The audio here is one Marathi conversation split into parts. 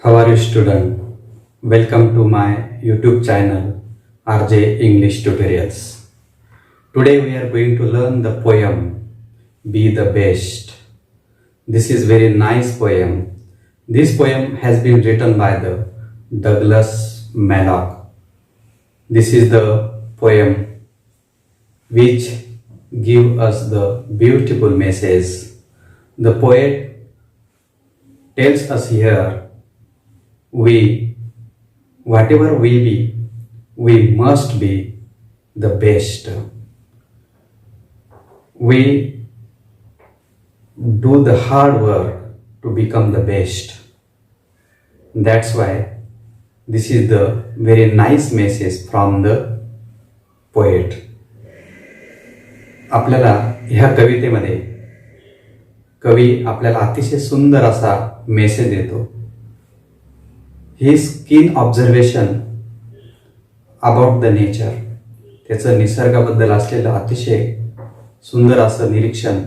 How are you, student? Welcome to my YouTube channel RJ English Tutorials. Today we are going to learn the poem Be the Best. This is very nice poem. This poem has been written by the Douglas Malloch. This is the poem which give us the beautiful message. The poet tells us here we whatever we be, we must be the best. We do the hard work to become the best. That's why this is the very nice message from the poet. आपल्याला ह्या कवितेमध्ये कवी आपल्याला अतिशय सुंदर असा मेसेज देतो. हिज कीन ऑब्झर्वेशन अबाउट द नेचर, त्याचं निसर्गाबद्दल असलेलं अतिशय सुंदर असं निरीक्षण,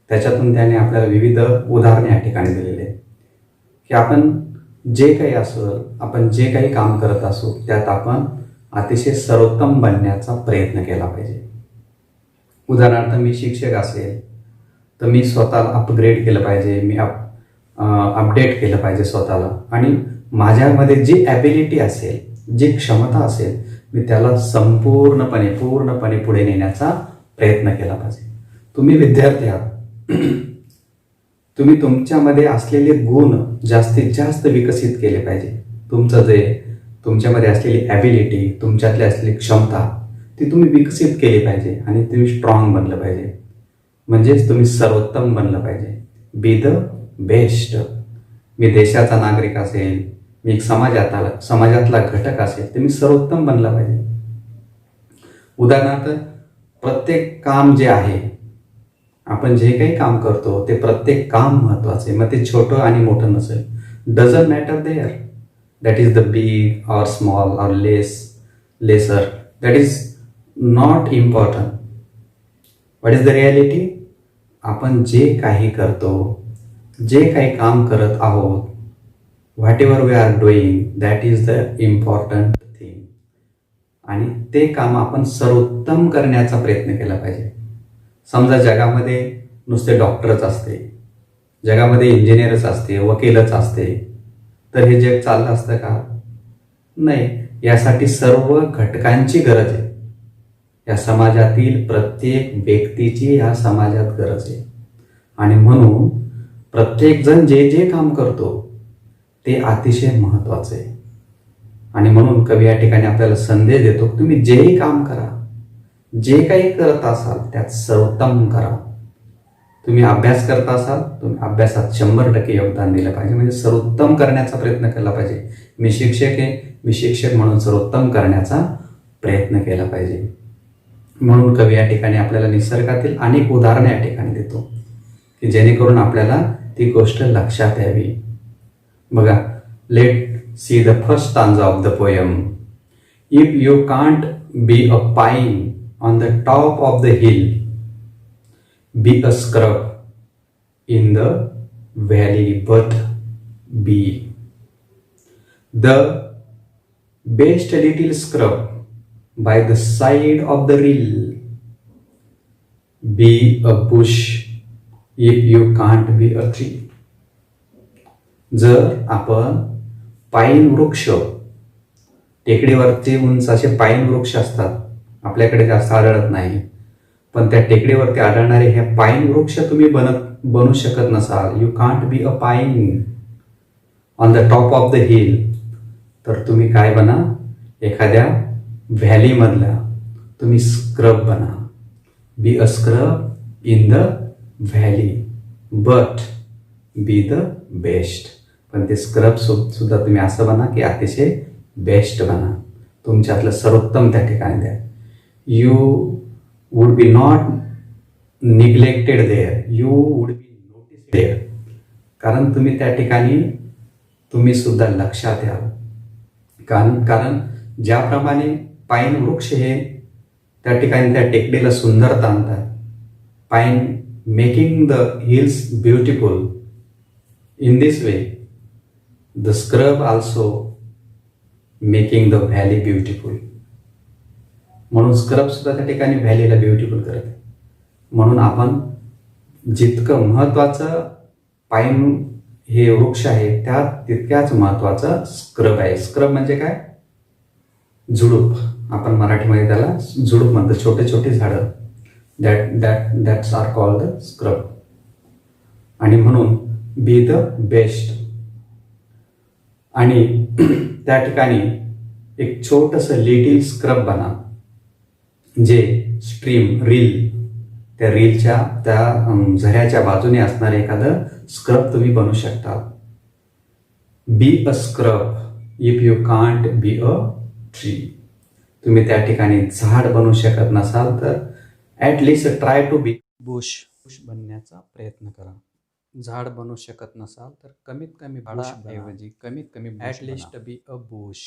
त्याच्यातून त्याने आपल्याला विविध उदाहरणे या ठिकाणी दिलेले आहेत की आपण जे काही असो, आपण जे काही काम करत असू त्यात आपण अतिशय सर्वोत्तम बनण्याचा प्रयत्न केला पाहिजे. उदाहरणार्थ मी शिक्षक असेल तर मी स्वतःला अपग्रेड केलं पाहिजे, मी अपडेट केलं पाहिजे स्वतःला, आणि माझ्यामध्ये जी ॲबिलिटी असेल, जी क्षमता असेल, मी त्याला पूर्णपणे पुढे नेण्याचा प्रयत्न केला पाहिजे. तुम्ही विद्यार्थी आहात, तुम्ही तुमच्यामध्ये असलेले गुण जास्तीत जास्त विकसित केले पाहिजे. तुमच्यामध्ये असलेली ॲबिलिटी, तुमच्यातली असलेली क्षमता ती तुम्ही विकसित केली पाहिजे आणि तुम्ही स्ट्रॉंग बनलं पाहिजे, म्हणजेच तुम्ही सर्वोत्तम बनलं पाहिजे. बी द बेस्ट. मी देशाचा नागरिक असेल, मी समाजातला घटक असेल तर मी सर्वोत्तम बनला पाहिजे. उदाहरणार्थ प्रत्येक काम जे आहे, आपण जे काही काम करतो ते प्रत्येक काम महत्त्वाचे, मग ते छोटं आणि मोठं नसेल, doesn't matter there, that is the big or small or lesser, that is not important. What is the reality? आपण जे काही करतो, जे काही काम करत आहोत, whatever we are doing, that is the important thing. आणि ते काम आपण सर्वोत्तम करण्याचा प्रयत्न केला पाहिजे. समजा जगामध्ये नुसते डॉक्टरच असते, जगामध्ये इंजिनियरच असते, वकीलच असते, तर हे जग चाललं असतं का? नाही. यासाठी सर्व घटकांची गरज आहे. या समाजातील प्रत्येक व्यक्तीची या समाजात गरज आहे. आणि म्हणून प्रत्येकजण जे जे काम करतो ते अतिशय महत्त्वाचं आहे. आणि म्हणून कवी या ठिकाणी आपल्याला संदेश देतो, तुम्ही जेही काम करा, जे काही करत असाल त्यात सर्वोत्तम करा. तुम्ही अभ्यास करत असाल, तुम्ही अभ्यासात 100% योगदान दिलं पाहिजे, म्हणजे सर्वोत्तम करण्याचा प्रयत्न केला पाहिजे. मी शिक्षक आहे, मी शिक्षक म्हणून सर्वोत्तम करण्याचा प्रयत्न केला पाहिजे. म्हणून कवी या ठिकाणी आपल्याला निसर्गातील अनेक उदाहरणे या ठिकाणी देतो की जेणेकरून आपल्याला ती गोष्ट लक्षात यावी. बघा, let see the first stanza of the poem. If you can't be a pine on the top of the hill, B a scrub in the valley, but B the best little scrub by the side of the rill. Be a bush if you can't be a tree. जर आपण पाईन वृक्ष, टेकडीवरचे उंच असे पाईन वृक्ष असतात, आपल्याकडे जास्त आढळत नाही, पण त्या टेकडीवरती आढळणारे हे पाईन वृक्ष तुम्ही बनू शकत नसाल, you can't be a pine on the top of the hill, तर तुम्ही काय बना? एखाद्या व्हॅलीमधला तुम्ही स्क्रब बना. बी a scrub in the valley, but B the best. पण ते स्क्रब सुद्धा तुम्ही असं बना की अतिशय बेस्ट बना, तुमच्यातलं सर्वोत्तम त्या ठिकाणी द्या. You would be not neglected there, you would be notice there. कारण तुम्ही त्या ठिकाणी तुम्ही सुद्धा लक्षात याल. कारण ज्याप्रमाणे पाईन वृक्ष हे त्या ठिकाणी त्या टेकडीला सुंदरता आणतात, pine making the hills beautiful, In this way, the scrub also making the valley beautiful. म्हणून स्क्रब सुद्धा त्या ठिकाणी व्हॅलीला ब्युटिफुल करते. म्हणून आपण जितकं महत्वाचं पाईन हे वृक्ष आहे त्या तितक्याच महत्वाचं स्क्रब आहे. स्क्रब म्हणजे काय? झुडूप. आपण मराठीमध्ये त्याला झुडूप म्हणतो. छोटे छोटे झाडं, that's are called the scrub. आणि म्हणून बी द बेस्ट. आणि त्या ठिकाणी एक छोटंसं लिटिल स्क्रब बना, जे स्ट्रीम रील, त्या रीलच्या त्या झऱ्याच्या बाजूने असणारे एखादं स्क्रब तुम्ही बनवू शकता. Be a scrub if you can't be a tree. तुम्ही त्या ठिकाणी झाड बनवू शकत नसाल तर at least try to be bush बनण्याचा प्रयत्न करा. झाड बनवू शकत नसाल तर कमीत कमी झाडाऐवजी कमीत कमी at least B a Bush.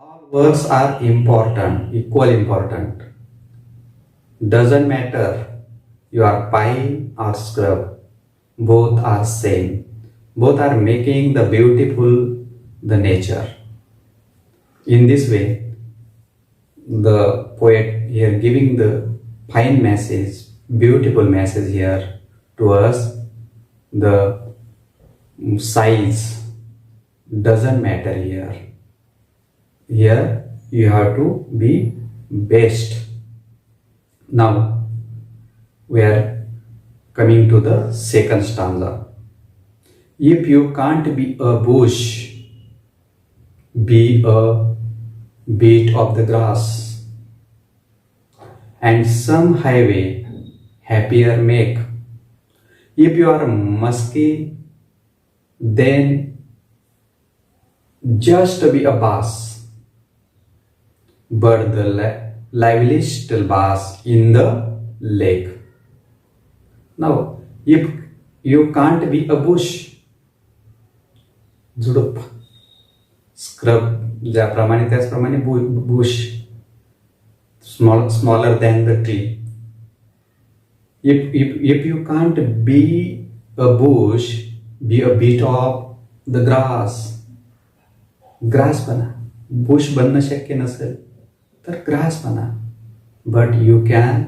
All works are important, equal important. Doesn't matter you are pine or scrub, both are same. Both are making the beautiful the nature. In this way, the poet here giving the fine message, beautiful message here to us. The size doesn't matter here. Here you have to be best. Now we are coming to the second stanza. If you can't be a bush, be a bit of the grass, and some highway happier make. If you are musky, then just be a bass, but the liveliest bass in the lake. Now, if you can't be a bush, झुडूप, स्क्रब ज्याप्रमाणे त्याचप्रमाणे Bush, smaller than the tree. If you can't be a bush, be a bit of the grass. Grass बना. बुश बनणं शक्य नसेल तर ग्रास बना. But you can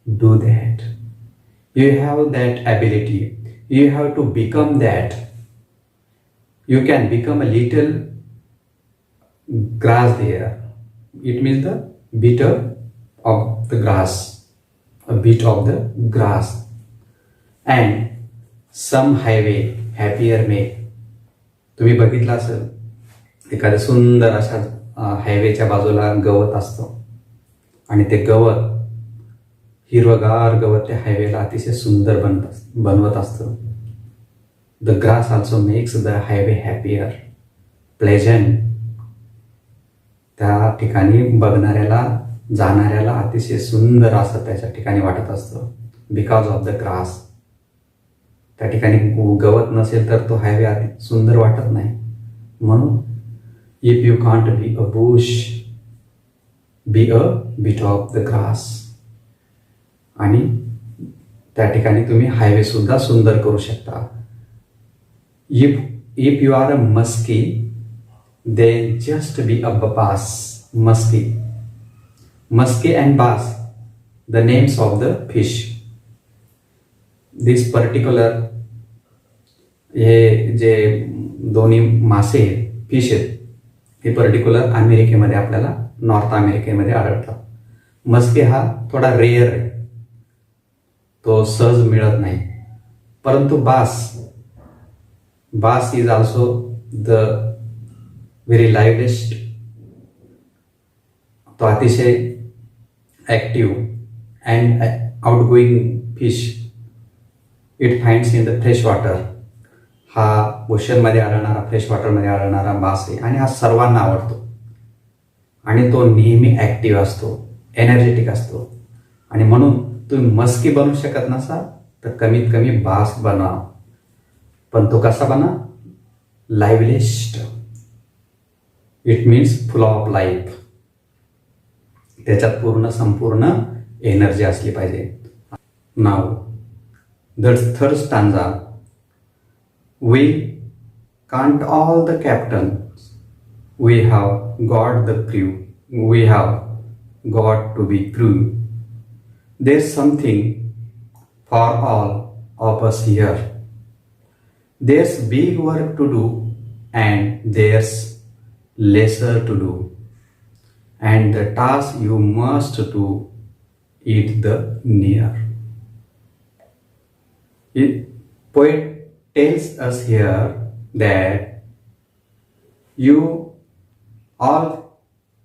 do that. You have that ability. You have to become that. You can become a little grass there. It means the bit of the grass, a bit of the grass, and some highway happier make. तुम्ही बघितलं असेल एखाद्या सुंदर अशा हायवेच्या बाजूला गवत असतं आणि ते गवत, हिरवगार गवत त्या हायवेला अतिशय सुंदर बनवत असतं. The grass also makes the highway happier, pleasant. त्या ठिकाणी बघणाऱ्याला, जाणाऱ्याला अतिशय सुंदर असं त्याच्या ठिकाणी वाटत असतं. Because of the grass. त्या ठिकाणी गवत नसेल तर तो हायवे अति सुंदर वाटत नाही. म्हणून if you can't be a bush, be a bit of the grass. आणि त्या ठिकाणी तुम्ही हायवे सुद्धा सुंदर करू शकता. If you are a muskie, then just be a bass. Musky and bass, the names of the fish. This particular हे जे दोन्ही मासे फिश आहेत हे पर्टिक्युलर अमेरिकेमध्ये, आपल्याला नॉर्थ अमेरिकेमध्ये आढळतात. मस्की हा थोडा रेअर आहे, तो सहज मिळत नाही. परंतु बास इज ऑल्सो द व्हेरी लाईव्हलीस्ट. तो अतिशय active and outgoing fish. It finds in the fresh water. हा ओशनमध्ये आढळणारा, फ्रेश वॉटरमध्ये आढळणारा मास आहे आणि हा सर्वांना आवडतो. आणि तो नेहमी ॲक्टिव्ह असतो, एनर्जेटिक असतो. आणि म्हणून तुम्ही मस्की बनवू शकत नसाल तर कमीत कमी बास बना. पण तो कसा बना? Liveliest. It means full of life. त्याच्यात संपूर्ण एनर्जी असली पाहिजे. Now the third stanza We can't all the captains. We have got the crew. We have got to be crew. There's something for all of us here. There's big work to do and there's lesser to do. And the task you must do is the near. Poet tells us here that you all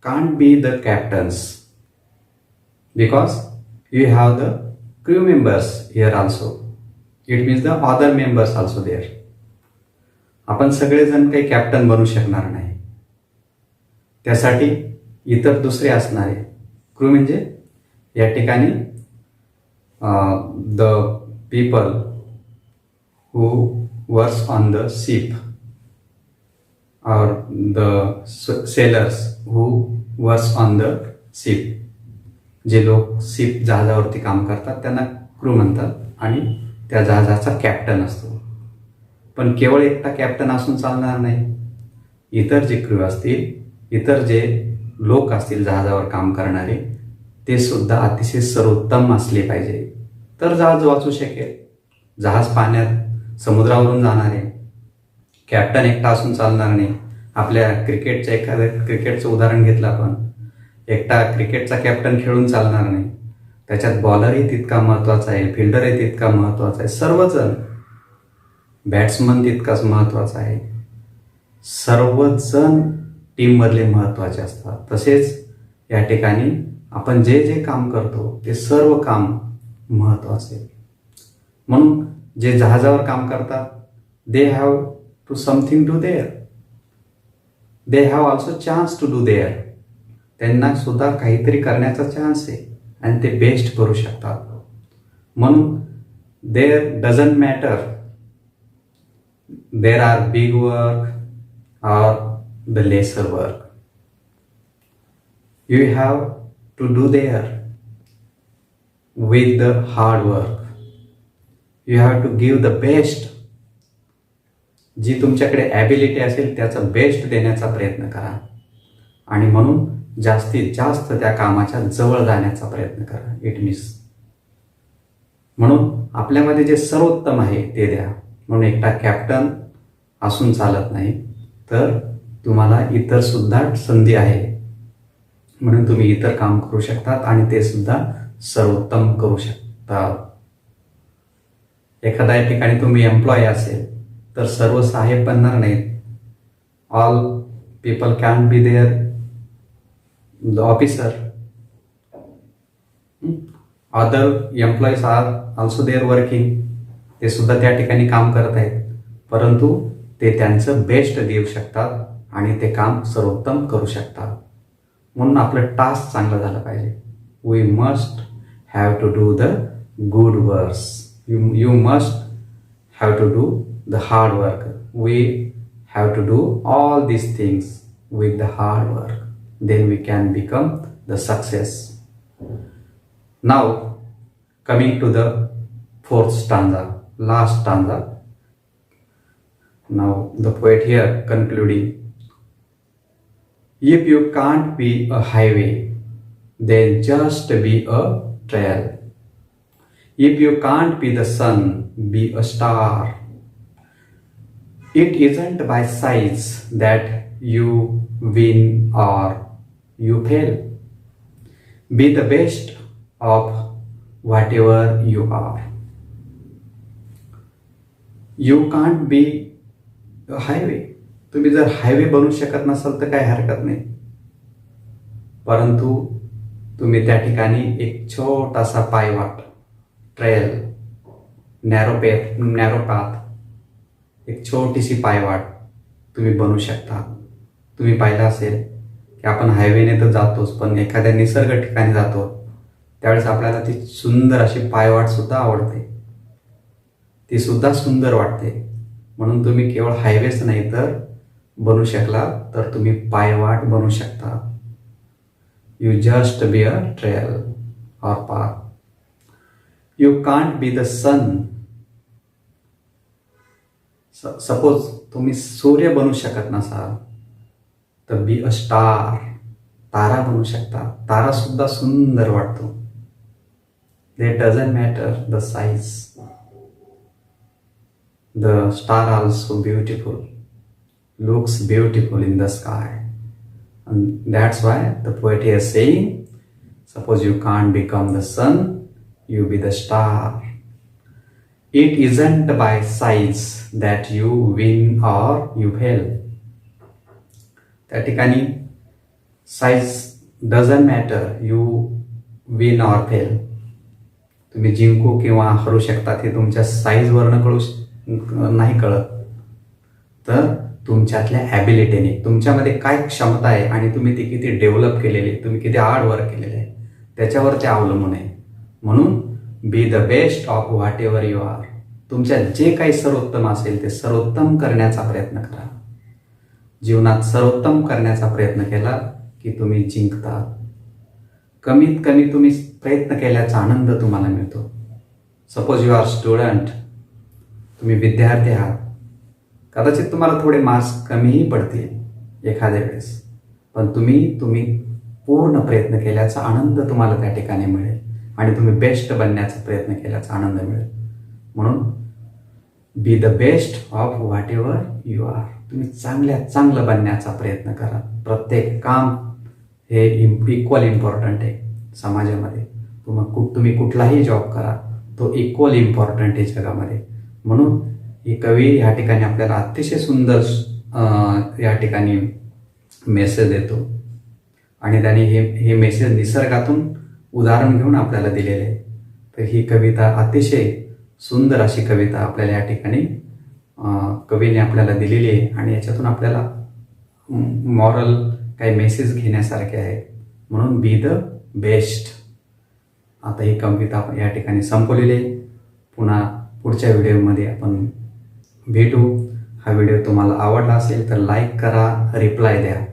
can't be the captains because you have the crew members here also. It means the other members also there. आपण सगळेजण काही कॅप्टन बनू शकणार नाही. त्यासाठी इतर दुसरे असणारे क्रू म्हणजे या ठिकाणी the people who works on the ship or the sailors who works on the ship. जे लोक शिप जहाजावरती काम करतात त्यांना क्रू म्हणतात आणि त्या जहाजाचा कॅप्टन असतो. पण केवळ एकटा कॅप्टन असून चालणार नाही. इतर जे क्रू असतील, इतर जे लोक असतील जहाजावर काम करणारे, ते सुद्धा अतिशय सर्वोत्तम असले पाहिजे तर जहाज वाचू शकेल. जहाज पाण्यात समुद्रावरून जाणार आहे, कॅप्टन एकटा असून चालणार नाही. आपल्या क्रिकेटचं उदाहरण घेतलं आपण, एकटा क्रिकेटचा कॅप्टन खेळून चालणार नाही. त्याच्यात बॉलरही तितका महत्त्वाचा आहे, फिल्डरही तितका महत्त्वाचा आहे, सर्वजण, बॅट्समन तितकाच महत्त्वाचा आहे. सर्वजण टीममधले महत्त्वाचे असतात. तसेच या ठिकाणी आपण जे जे काम करतो ते सर्व काम महत्त्वाचे. म्हणून जे जहाजावर काम करतात, they have to something to there. They have also chance to do there. त्यांना सुद्धा काहीतरी करण्याचा चान्स आहे आणि ते बेस्ट करू शकतात. म्हणून there doesn't matter there are big work or the lesser work. You have to do there with the hard work. You have to give the best. जी तुमच्याकडे ॲबिलिटी असेल त्याचा बेस्ट देण्याचा प्रयत्न करा आणि म्हणून जास्तीत जास्त त्या कामाच्या जवळ जाण्याचा प्रयत्न करा. इट मीन्स म्हणून आपल्यामध्ये जे सर्वोत्तम आहे ते द्या. म्हणून एकटा कॅप्टन असून चालत नाही, तर तुम्हाला इतर सुद्धा संधी आहे. म्हणून तुम्ही इतर काम करू शकतात आणि ते सुद्धा सर्वोत्तम करू शकता. एखाद्या ठिकाणी तुम्ही एम्प्लॉय असेल तर सर्व सहाय्यक बनणार नाहीत. All people can be there the officer. Other employees are also there working. ते सुद्धा त्या ठिकाणी काम करत आहेत, परंतु ते त्यांचं बेस्ट देऊ शकतात आणि ते काम सर्वोत्तम करू शकतात. म्हणून आपलं टास्क चांगलं झालं पाहिजे. We must have to do the good works. You must have to do the hard work. We have to do all this things with the hard work. Then we can become the success. Now coming to the fourth stanza, last stanza. Now the poet here concluding, if you can't be a highway, then just be a trail. If you can't be the sun, be a star. It isn't by size that you win or you fail. Be the best of whatever you are. You can't be highway. तुम्ही जर हायवे बनवू शकत नसाल तर काही हरकत नाही, परंतु तुम्ही त्या ठिकाणी एक छोटासा पायवाट, ट्रेल, नॅरो पाथ, एक छोटीशी पायवाट तुम्ही बनवू शकता. तुम्ही पाहिलं असेल की आपण हायवेने तर जातोच, पण एखाद्या निसर्ग ठिकाणी जातो त्यावेळेस आपल्याला ती सुंदर अशी पायवाट सुद्धा आवडते, ती सुद्धा सुंदर वाटते. म्हणून तुम्ही केवळ हायवेच नाही तर बनू शकला तर तुम्ही पायवाट बनू शकता. You just be a trail or path. You can't be the sun. Suppose तुम्ही सूर्य बनू शकत नसाल तर बी अ स्टार, तारा बनू शकता. तारा सुद्धा सुंदर वाटतो. They doesn't matter the size. The star also beautiful, looks beautiful in the sky. And that's why the poet is saying, suppose you can't become the sun, you be the star. It isn't by size that you win or you fail. त्या ठिकाणी size doesn't matter, you win or fail. तुम्ही जिंकू किंवा हरू शकता ते तुमच्या साईजवरनं नाही कळत, तर तुमच्यातल्या ॲबिलिटीने, तुमच्यामध्ये काय क्षमता आहे आणि तुम्ही ती किती डेव्हलप केलेली, तुम्ही किती हार्ड वर्क केलेले आहे त्याच्यावर ते अवलंबून आहे. म्हणून be the best of whatever you are. तुमच्यात जे काही सर्वोत्तम असेल ते सर्वोत्तम करण्याचा प्रयत्न करा. जीवनात सर्वोत्तम करण्याचा प्रयत्न केला की तुम्ही जिंकता. कमीत कमी तुम्ही प्रयत्न केल्याचा आनंद तुम्हाला मिळतो. सपोज यू आर स्टुडंट, तुम्ही विद्यार्थी आहात. कदाचित तुम्हाला थोडे मार्क्स कमीही पडतील एखाद्या वेळेस, पण तुम्ही पूर्ण प्रयत्न केल्याचा आनंद तुम्हाला त्या ठिकाणी मिळेल आणि तुम्ही बेस्ट बनण्याचा प्रयत्न केल्याचा आनंद मिळेल. म्हणून be the best of whatever you are. तुम्ही चांगल्यात चांगलं बनण्याचा प्रयत्न करा. प्रत्येक काम हे इक्वल इम्पॉर्टंट आहे समाजामध्ये. तुम्ही कुठलाही जॉब करा, तो इक्वल इम्पॉर्टंट आहे जगामध्ये. म्हणून ही कवी या ठिकाणी आपल्याला अतिशय सुंदर या ठिकाणी मेसेज देतो आणि त्याने हे मेसेज निसर्गातून उदाहरण घेऊन आपल्याला दिलेले आहे. तर ही कविता अतिशय सुंदर अशी कविता आपल्याला या ठिकाणी कवीने आपल्याला दिलेली आहे आणि याच्यातून आपल्याला मॉरल काही मेसेज घेण्यासारखे आहे. म्हणून बी द बेस्ट. आता ही कविता या ठिकाणी संपवलेली आहे. पुन्हा पुढच्या व्हिडिओमध्ये आपण भेटू. हा व्हिडिओ तुम्हाला आवडला असेल तर लाईक करा, रिप्लाय द्या.